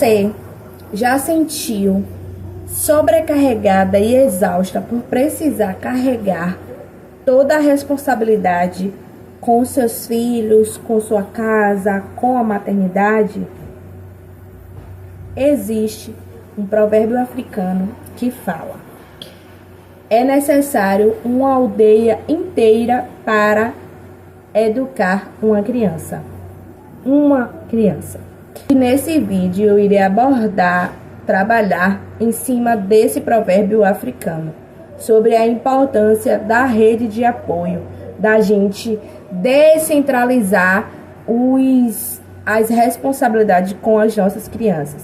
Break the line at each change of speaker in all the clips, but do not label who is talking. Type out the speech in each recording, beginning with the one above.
você já sentiu sobrecarregada e exausta por precisar carregar toda a responsabilidade com seus filhos, com sua casa, com a maternidade? Existe um provérbio africano que fala: é necessário uma aldeia inteira para educar uma criança. E nesse vídeo eu irei trabalhar em cima desse provérbio africano, sobre a importância da rede de apoio, da gente descentralizar as responsabilidades com as nossas crianças.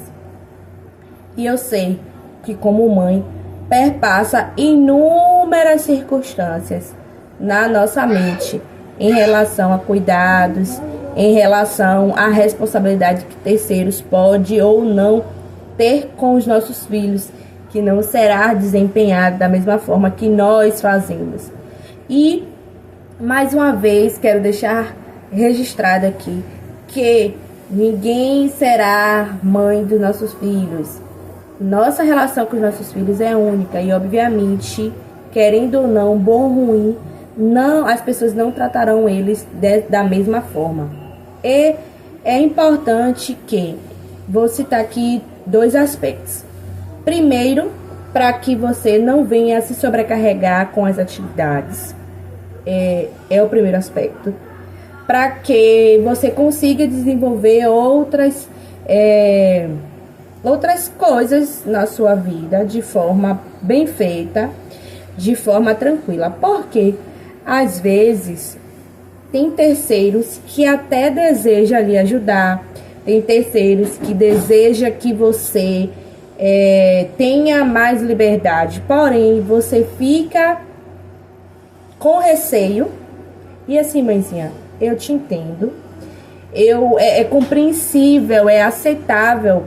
E eu sei que, como mãe, perpassa inúmeras circunstâncias na nossa mente em relação a cuidados, em relação à responsabilidade que terceiros podem ou não ter com os nossos filhos, que não será desempenhada da mesma forma que nós fazemos. E, mais uma vez, quero deixar registrado aqui que ninguém será mãe dos nossos filhos. Nossa relação com os nossos filhos é única e, obviamente, querendo ou não, bom ou ruim, as pessoas não tratarão eles da mesma forma. E é importante que vou citar aqui 2 aspectos. Primeiro, para que você não venha se sobrecarregar com as atividades. É o primeiro aspecto. Para que você consiga desenvolver outras coisas na sua vida de forma bem feita, de forma tranquila. Porque, às vezes, tem terceiros que até desejam lhe ajudar, tem terceiros que desejam que você tenha mais liberdade, porém, você fica com receio. E assim, mãezinha, eu te entendo, é compreensível, é aceitável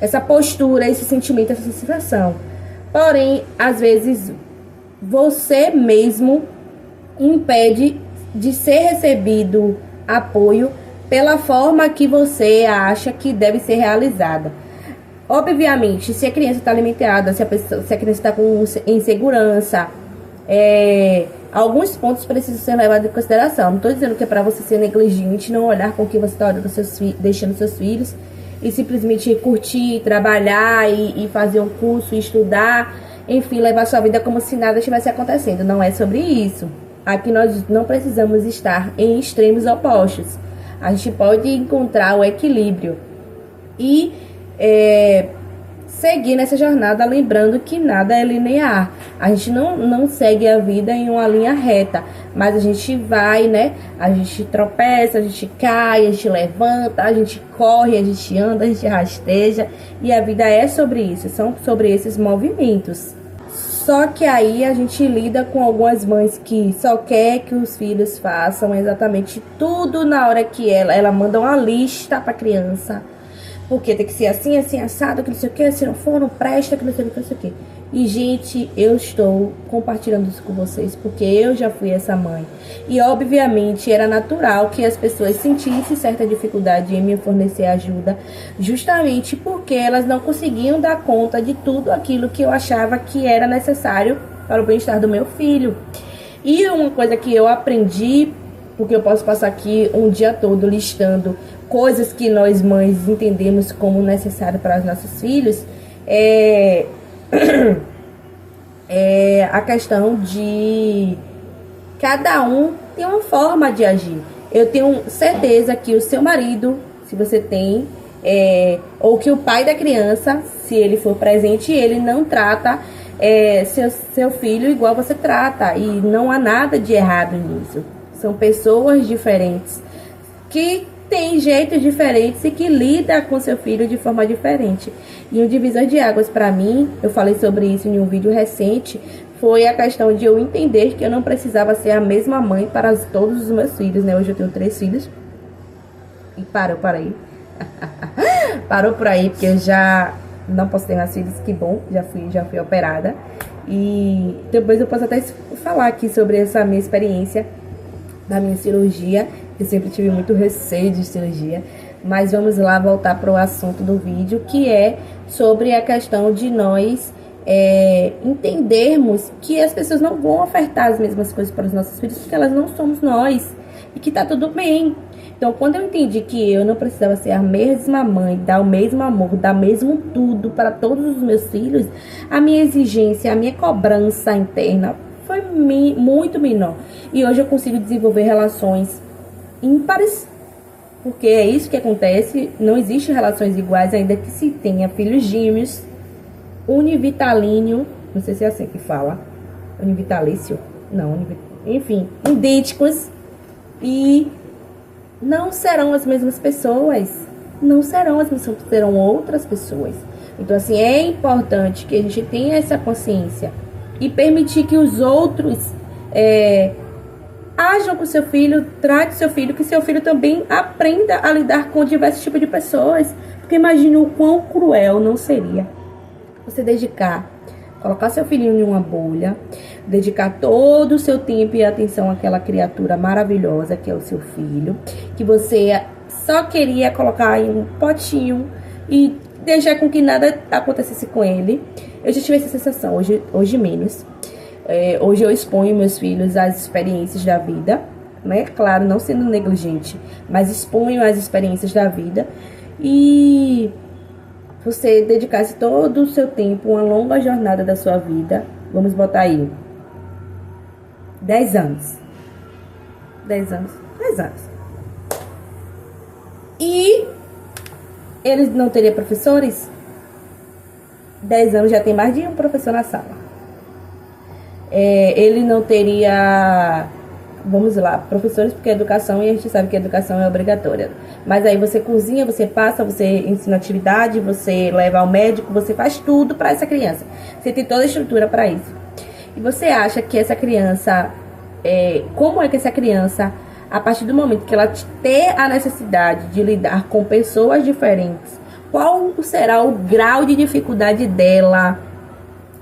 essa postura, esse sentimento, essa sensação. Porém, às vezes, você mesmo impede de ser recebido apoio pela forma que você acha que deve ser realizada. Obviamente, se a criança está alimentada, se a criança está com insegurança, alguns pontos precisam ser levados em consideração. Não estou dizendo que é para você ser negligente, não olhar com o que você está deixando seus filhos e simplesmente curtir, trabalhar e fazer um curso, estudar, enfim, levar sua vida como se nada estivesse acontecendo. Não é sobre isso. Aqui nós não precisamos estar em extremos opostos. A gente pode encontrar o equilíbrio e seguir nessa jornada, lembrando que nada é linear. A gente não segue a vida em uma linha reta, mas a gente vai, né? A gente tropeça, a gente cai, a gente levanta, a gente corre, a gente anda, a gente rasteja, e a vida é sobre isso, são sobre esses movimentos. Só que aí a gente lida com algumas mães que só quer que os filhos façam exatamente tudo na hora que ela manda uma lista pra criança. Porque tem que ser assim, assim, assado, que não sei o que, se não for, não presta, que não sei o que, não sei o que. E, gente, eu estou compartilhando isso com vocês, porque eu já fui essa mãe. E, obviamente, era natural que as pessoas sentissem certa dificuldade em me fornecer ajuda, justamente porque elas não conseguiam dar conta de tudo aquilo que eu achava que era necessário para o bem-estar do meu filho. E uma coisa que eu aprendi, porque eu posso passar aqui um dia todo listando coisas que nós mães entendemos como necessário para os nossos filhos, é a questão de cada um tem uma forma de agir. Eu tenho certeza que o seu marido, se você tem, ou que o pai da criança, se ele for presente, ele não trata seu filho igual você trata, e não há nada de errado nisso. São pessoas diferentes que têm jeitos diferentes e que lidam com seu filho de forma diferente. E um divisor de águas para mim, eu falei sobre isso em um vídeo recente, foi a questão de eu entender que eu não precisava ser a mesma mãe para todos os meus filhos, né? Hoje eu tenho 3 filhos. E parou por aí. Parou por aí, porque eu já não posso ter mais filhos, que bom, já fui operada. E depois eu posso até falar aqui sobre essa minha experiência da minha cirurgia, Eu sempre tive muito receio de cirurgia, mas vamos lá voltar para o assunto do vídeo, que é sobre a questão de nós entendermos que as pessoas não vão ofertar as mesmas coisas para os nossos filhos, porque elas não somos nós, e que tá tudo bem. Então, quando eu entendi que eu não precisava ser a mesma mãe, dar o mesmo amor, dar mesmo tudo para todos os meus filhos, a minha exigência, a minha cobrança interna foi muito menor. E hoje eu consigo desenvolver relações ímpares, porque é isso que acontece. Não existe relações iguais, ainda que se tenha filhos gêmeos, univitalíneo, não sei se é assim que fala, univitalício, não, enfim, idênticos, e não serão as mesmas pessoas, não serão as mesmas, serão outras pessoas. Então, assim, é importante que a gente tenha essa consciência e permitir que os outros ajam com seu filho, trate seu filho, que seu filho também aprenda a lidar com diversos tipos de pessoas. Porque imagina o quão cruel não seria você colocar seu filhinho em uma bolha, dedicar todo o seu tempo e atenção àquela criatura maravilhosa que é o seu filho, que você só queria colocar em um potinho e deixar com que nada acontecesse com ele. Eu já tive essa sensação, hoje menos. Hoje eu exponho meus filhos às experiências da vida, né? Claro, não sendo negligente, mas exponho às experiências da vida. E você dedicasse todo o seu tempo, uma longa jornada da sua vida, vamos botar aí 10 anos. 10 anos. 10 anos. E eles não teriam professores? 10 anos já tem mais de um professor na sala. Ele não teria, vamos lá, professores, porque educação, e a gente sabe que a educação é obrigatória. Mas aí você cozinha, você passa, você ensina atividade, você leva ao médico, você faz tudo para essa criança. Você tem toda a estrutura para isso. E você acha que essa criança, como é que essa criança, a partir do momento que ela ter a necessidade de lidar com pessoas diferentes, qual será o grau de dificuldade dela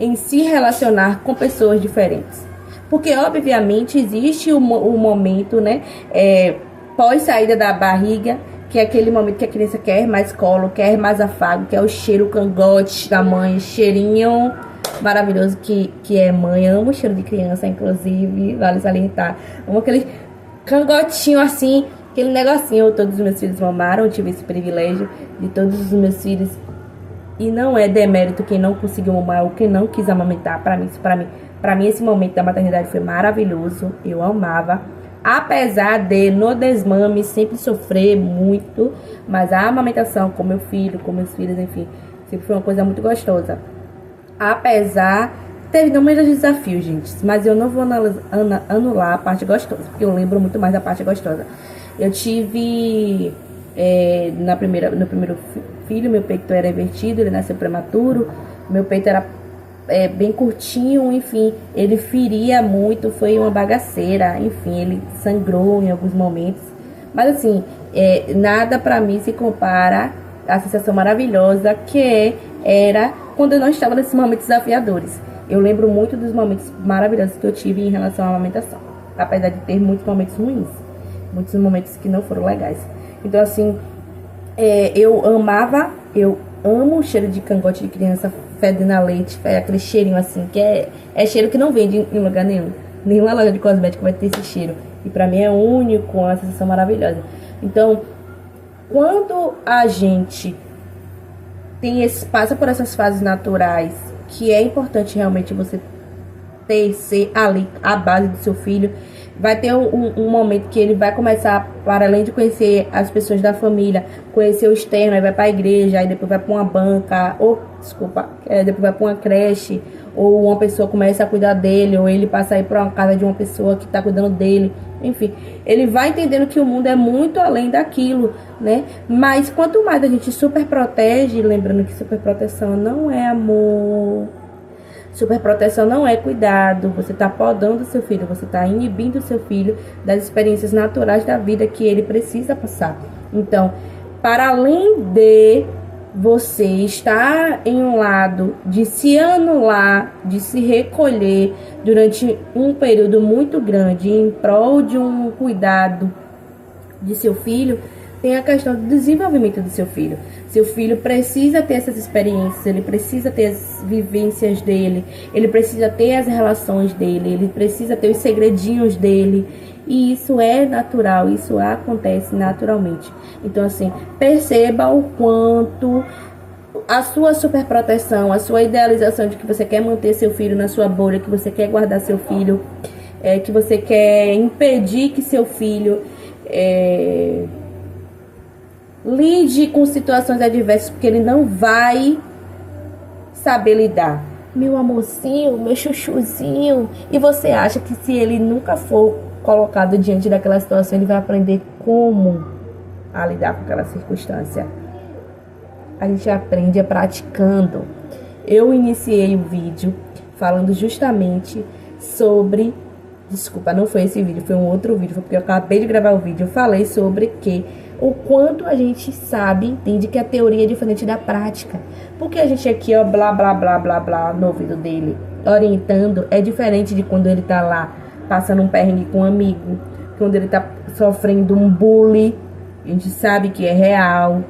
em se relacionar com pessoas diferentes? Porque, obviamente, existe o momento, né, pós saída da barriga, que é aquele momento que a criança quer mais colo, quer mais afago, quer o cheiro, o cangote da mãe, cheirinho maravilhoso que é mãe. Amo o cheiro de criança, inclusive, vale salientar. Amo aquele cangotinho assim, aquele negocinho. Todos os meus filhos mamaram, eu tive esse privilégio de todos os meus filhos. E não é demérito quem não conseguiu mamar ou quem não quis amamentar. Para mim, esse momento da maternidade foi maravilhoso. Eu amava. Apesar de, no desmame, sempre sofrer muito. Mas a amamentação com meu filho, com meus filhos, enfim, sempre foi uma coisa muito gostosa. Apesar, teve inúmeros desafios, gente. Mas eu não vou anular a parte gostosa, porque eu lembro muito mais da parte gostosa. Eu tive, no primeiro filho, meu peito era invertido, ele nasceu prematuro. Meu peito era bem curtinho, enfim, ele feria muito, foi uma bagaceira, enfim, ele sangrou em alguns momentos, mas assim, nada pra mim se compara à sensação maravilhosa que era quando eu não estava nesses momentos desafiadores. Eu lembro muito dos momentos maravilhosos que eu tive em relação à amamentação, apesar de ter muitos momentos ruins, muitos momentos que não foram legais. Então assim, eu amo o cheiro de cangote de criança fedendo a leite, aquele cheirinho assim, que é cheiro que não vende em lugar nenhum. Nenhuma loja de cosmético vai ter esse cheiro. E pra mim é único, uma sensação maravilhosa. Então, quando a gente passa por essas fases naturais, que é importante realmente você ser ali a base do seu filho, vai ter um momento que ele vai começar, para além de conhecer as pessoas da família, conhecer o externo, aí vai para a igreja, aí depois vai para uma banca, depois vai para uma creche, ou uma pessoa começa a cuidar dele, ou ele passa a ir para uma casa de uma pessoa que está cuidando dele, enfim, ele vai entendendo que o mundo é muito além daquilo, né? Mas quanto mais a gente super protege, lembrando que super proteção não é amor, superproteção não é cuidado, você está podando o seu filho, você está inibindo o seu filho das experiências naturais da vida que ele precisa passar. Então, para além de você estar em um lado de se anular, de se recolher durante um período muito grande em prol de um cuidado de seu filho, tem a questão do desenvolvimento do seu filho. Seu filho precisa ter essas experiências, ele precisa ter as vivências dele, ele precisa ter as relações dele, ele precisa ter os segredinhos dele. E isso é natural, isso acontece naturalmente. Então, assim, perceba o quanto a sua superproteção, a sua idealização de que você quer manter seu filho na sua bolha, que você quer guardar seu filho, que você quer impedir que seu filho lide com situações adversas, porque ele não vai saber lidar. Meu amorzinho, meu chuchuzinho. E você acha que se ele nunca for colocado diante daquela situação, ele vai aprender como a lidar com aquela circunstância? A gente aprende praticando. Eu iniciei o vídeo falando justamente sobre... Desculpa, não foi esse vídeo, foi um outro vídeo, foi porque eu acabei de gravar o vídeo. Eu falei sobre o quanto a gente sabe, entende que a teoria é diferente da prática. Porque a gente aqui, ó, blá, blá, blá, blá, blá, no ouvido dele, orientando, é diferente de quando ele tá lá, passando um perrengue com um amigo, quando ele tá sofrendo um bullying, a gente sabe que é real.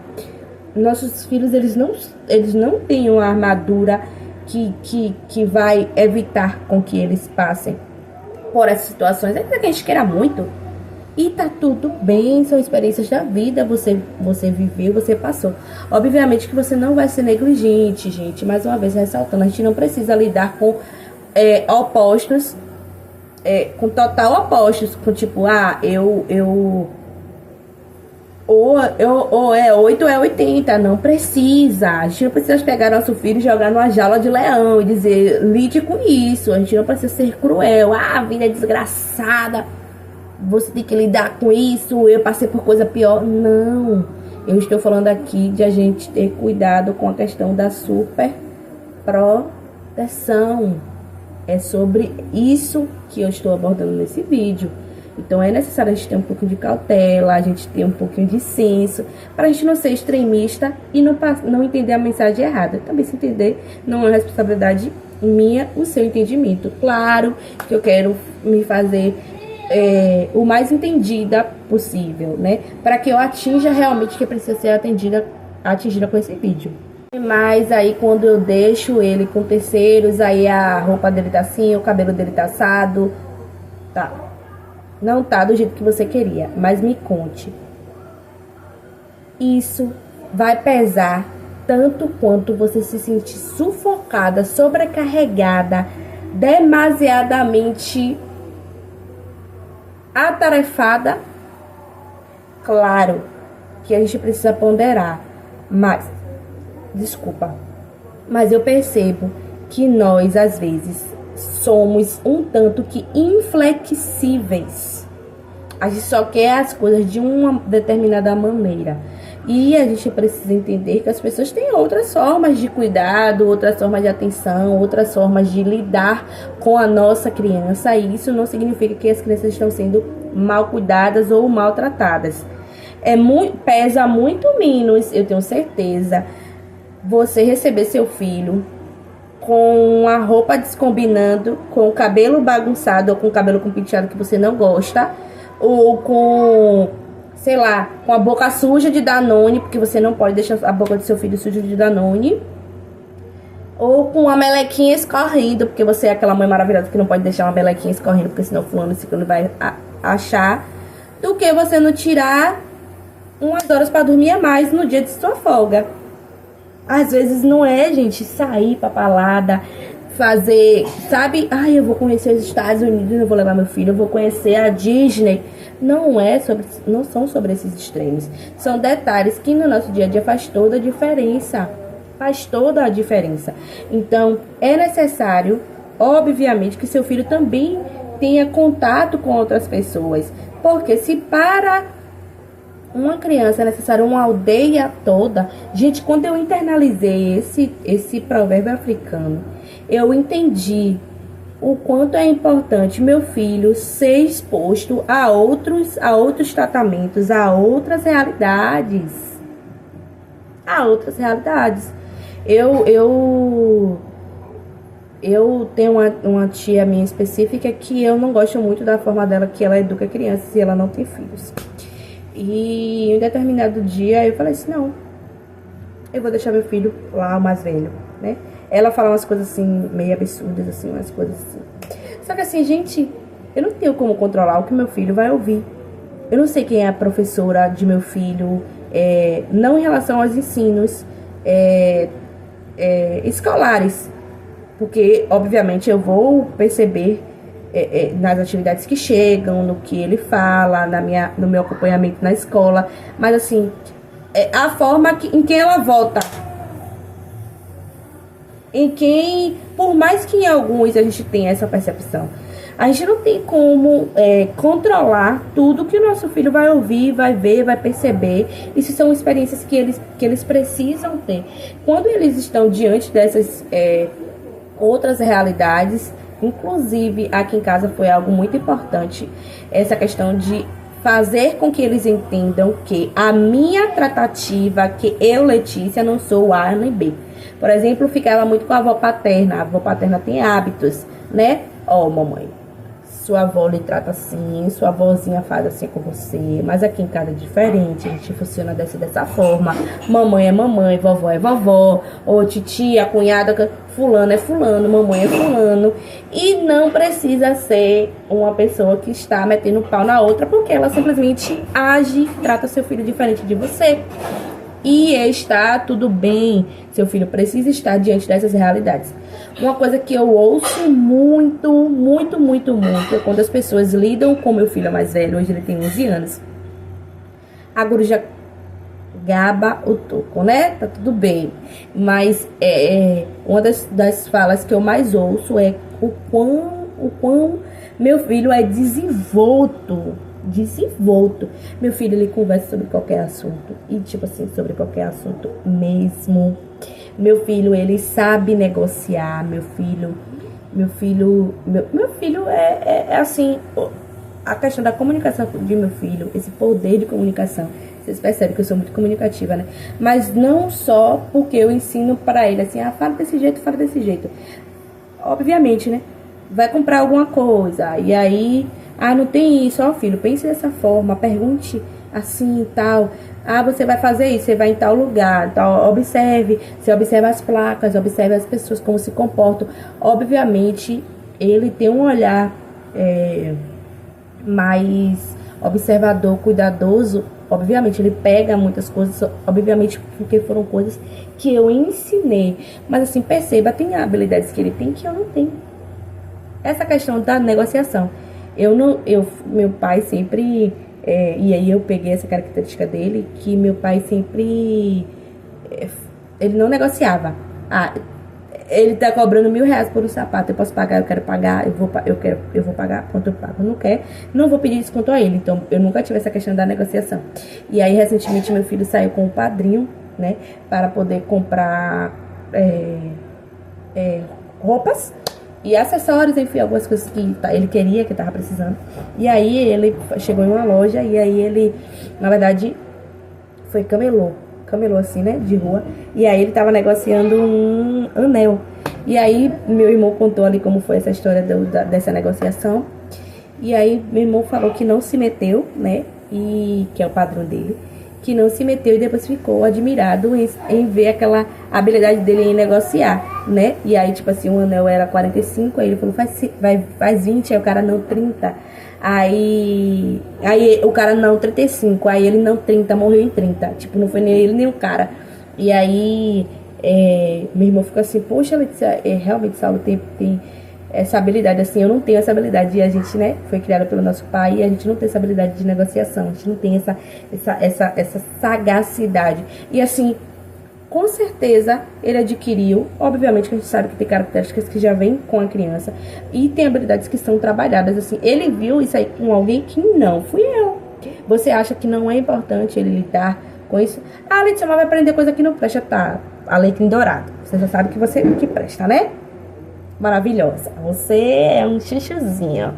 Nossos filhos, eles não têm uma armadura que vai evitar com que eles passem por essas situações. É que a gente queira muito. E tá tudo bem, são experiências da vida, você viveu, você passou. Obviamente que você não vai ser negligente, gente. Mais uma vez ressaltando, a gente não precisa lidar com opostos, com total opostos, com tipo, ou é 8 ou é 80, não precisa. A gente não precisa pegar nosso filho e jogar numa jaula de leão e dizer, lide com isso. A gente não precisa ser cruel. A vida é desgraçada, você tem que lidar com isso, eu passei por coisa pior. Não, eu estou falando aqui de a gente ter cuidado com a questão da super proteção. É sobre isso que eu estou abordando nesse vídeo. Então é necessário a gente ter um pouquinho de cautela, a gente ter um pouquinho de senso, para a gente não ser extremista e não entender a mensagem errada. Também, se entender, não é responsabilidade minha o seu entendimento. Claro que eu quero me fazer o mais entendida possível, né? Para que eu atinja realmente o que precisa ser atingida com esse vídeo. Mas aí quando eu deixo ele com terceiros, aí a roupa dele tá assim, o cabelo dele tá assado, tá. Não tá do jeito que você queria, mas me conte. Isso vai pesar tanto quanto você se sentir sufocada, sobrecarregada, demasiadamente atarefada. Claro que a gente precisa ponderar, mas eu percebo que nós às vezes somos um tanto que inflexíveis. A gente só quer as coisas de uma determinada maneira. E a gente precisa entender que as pessoas têm outras formas de cuidado, outras formas de atenção, outras formas de lidar com a nossa criança. E isso não significa que as crianças estão sendo mal cuidadas ou maltratadas. Pesa muito menos, eu tenho certeza, você receber seu filho com a roupa descombinando, com o cabelo bagunçado ou com o cabelo com penteado que você não gosta, ou com, sei lá, com a boca suja de Danone, porque você não pode deixar a boca do seu filho suja de Danone, ou com a melequinha escorrendo, porque você é aquela mãe maravilhosa que não pode deixar uma melequinha escorrendo, porque senão fulano e ciclano vai achar, do que você não tirar umas horas para dormir a mais no dia de sua folga. Às vezes não é, gente, sair pra balada, fazer, sabe? Ai, eu vou conhecer os Estados Unidos, eu vou levar meu filho, eu vou conhecer a Disney. Não são sobre esses extremos. São detalhes que no nosso dia a dia faz toda a diferença. Faz toda a diferença. Então, é necessário, obviamente, que seu filho também tenha contato com outras pessoas. Porque se para uma criança é necessário uma aldeia toda. Gente, quando eu internalizei esse provérbio africano, eu entendi o quanto é importante meu filho ser exposto a outros tratamentos, a outras realidades. Eu tenho uma tia minha específica que eu não gosto muito da forma dela que ela educa crianças e ela não tem filhos. E em um determinado dia eu falei assim, não, eu vou deixar meu filho lá, o mais velho, né? Ela fala umas coisas assim, meio absurdas, assim, umas coisas assim. Só que assim, gente, eu não tenho como controlar o que meu filho vai ouvir. Eu não sei quem é a professora de meu filho, não em relação aos ensinos escolares, porque, obviamente, eu vou perceber nas atividades que chegam, no que ele fala, no meu acompanhamento na escola, mas assim, a forma em que ela vota, por mais que em alguns a gente tenha essa percepção, a gente não tem como controlar tudo que o nosso filho vai ouvir, vai ver, vai perceber. Isso são experiências que eles precisam ter. Quando eles estão diante dessas outras realidades, inclusive aqui em casa foi algo muito importante, essa questão de fazer com que eles entendam que a minha tratativa, que eu, Letícia, não sou A nem B. Por exemplo, ficava muito com a avó paterna. A avó paterna tem hábitos, né? Ó, mamãe, sua avó lhe trata assim, sua avózinha faz assim com você, mas aqui em casa é diferente, a gente funciona dessa forma. Mamãe é mamãe, vovó é vovó, ou titia, cunhada, fulano é fulano, mamãe é fulano. E não precisa ser uma pessoa que está metendo pau na outra, porque ela simplesmente age, trata seu filho diferente de você. E está tudo bem, seu filho precisa estar diante dessas realidades. Uma coisa que eu ouço muito é quando as pessoas lidam com meu filho mais velho, hoje ele tem 11 anos. A coruja gaba o toco, né? Tá tudo bem. Mas uma das falas que eu mais ouço é o quão meu filho é desenvolto. Meu filho, ele conversa sobre qualquer assunto. E tipo assim, sobre qualquer assunto mesmo. Meu filho, ele sabe negociar. Meu filho é assim, a questão da comunicação de meu filho, esse poder de comunicação. Vocês percebem que eu sou muito comunicativa, né? Mas não só porque eu ensino para ele assim, fala desse jeito. Obviamente, né? Vai comprar alguma coisa, e aí, não tem isso, filho, pense dessa forma, pergunte assim e tal. Você vai fazer isso, você vai em tal lugar, então você observa as placas, observe as pessoas, como se comportam. Obviamente, ele tem um olhar mais observador, cuidadoso. Obviamente, ele pega muitas coisas, obviamente, porque foram coisas que eu ensinei. Mas assim, perceba, tem habilidades que ele tem que eu não tenho. Essa questão da negociação. Meu pai sempre... e aí eu peguei essa característica dele, que meu pai sempre... ele não negociava. Ele tá cobrando R$1.000 por um sapato, eu posso pagar, eu quero pagar, eu vou pagar, pronto, eu pago. Não quer, não vou pedir desconto a ele. Então, eu nunca tive essa questão da negociação. E aí, recentemente, meu filho saiu com o padrinho, né, para poder comprar roupas e acessórios, enfim, algumas coisas que ele queria, que tava precisando. E aí, ele chegou em uma loja, e aí ele, na verdade, foi camelô assim, né, de rua. E aí ele tava negociando um anel. E aí meu irmão contou ali como foi essa história dessa negociação. E aí meu irmão falou que não se meteu, né, e que é o padrão dele, que não se meteu, e depois ficou admirado em ver aquela habilidade dele em negociar, né. E aí, tipo assim, o anel era 45, aí ele falou, faz 20, aí o cara não, 30. Aí o cara não, 35. Aí ele não, 30, morreu em 30. Tipo, não foi nem ele nem o cara. E aí meu irmão ficou assim, poxa, Letícia, realmente Saulo tem essa habilidade, assim, eu não tenho essa habilidade. E a gente, né, foi criada pelo nosso pai, e a gente não tem essa habilidade de negociação. A gente não tem essa sagacidade. E assim, com certeza ele adquiriu. Obviamente que a gente sabe que tem características que já vêm com a criança, e tem habilidades que são trabalhadas. Assim, ele viu isso aí com alguém que não fui eu. Você acha que não é importante ele lidar com isso? Letícia, mas vai aprender coisa que não presta, tá? Alecrim dourado. Você já sabe que presta, né? Maravilhosa. Você é um chuchuzinho,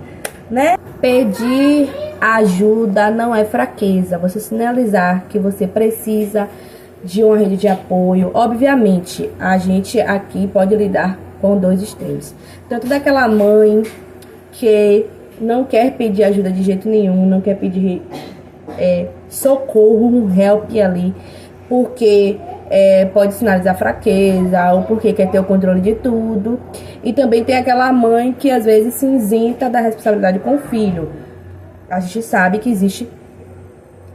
né? Pedir ajuda não é fraqueza. Você sinalizar que você precisa de uma rede de apoio. Obviamente, a gente aqui pode lidar com dois extremos. Tanto daquela mãe que não quer pedir ajuda de jeito nenhum, não quer pedir socorro, um help ali, porque pode sinalizar fraqueza, ou porque quer ter o controle de tudo. E também tem aquela mãe que às vezes se isenta da responsabilidade com o filho. A gente sabe que existe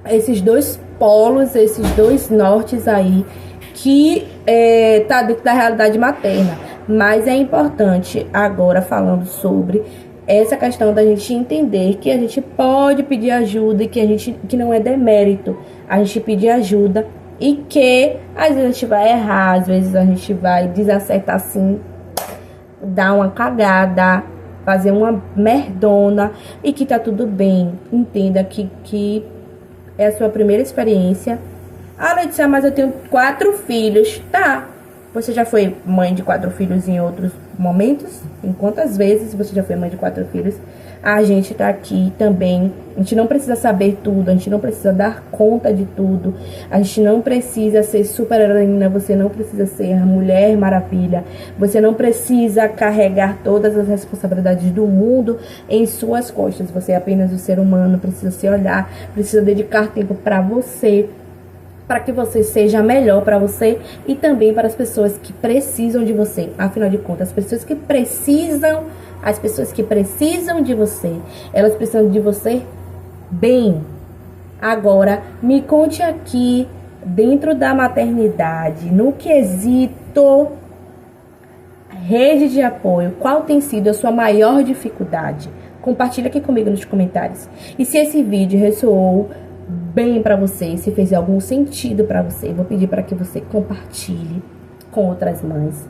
esses dois polos, esses dois nortes aí, que tá dentro da realidade materna. Mas é importante agora, falando sobre essa questão da gente entender que a gente pode pedir ajuda e que não é demérito a gente pedir ajuda, e que às vezes a gente vai errar, às vezes a gente vai desacertar assim, dar uma cagada, fazer uma merdona, e que tá tudo bem. Entenda que é a sua primeira experiência. Ah, Letícia, mas eu tenho 4 filhos. Tá. Você já foi mãe de 4 filhos em outros momentos? Em quantas vezes você já foi mãe de 4 filhos? A gente tá aqui também. A gente não precisa saber tudo. A gente não precisa dar conta de tudo. A gente não precisa ser super heroína. Você não precisa ser a Mulher Maravilha. Você não precisa carregar todas as responsabilidades do mundo em suas costas. Você é apenas um ser humano. Precisa se olhar. Precisa dedicar tempo pra você, para que você seja melhor para você e também para as pessoas que precisam de você. Afinal de contas, as pessoas que precisam de você, elas precisam de você bem. Agora, me conte aqui, dentro da maternidade, no quesito rede de apoio, qual tem sido a sua maior dificuldade? Compartilha aqui comigo nos comentários. E se esse vídeo ressoou bem pra você, se fez algum sentido pra você, vou pedir para que você compartilhe com outras mães,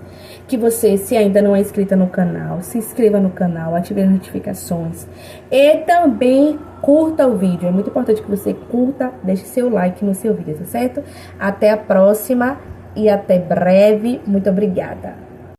que você, se ainda não é inscrita no canal, se inscreva no canal, ative as notificações e também curta o vídeo. É muito importante que você curta, deixe seu like no seu vídeo, tá certo? Até a próxima e até breve. Muito obrigada.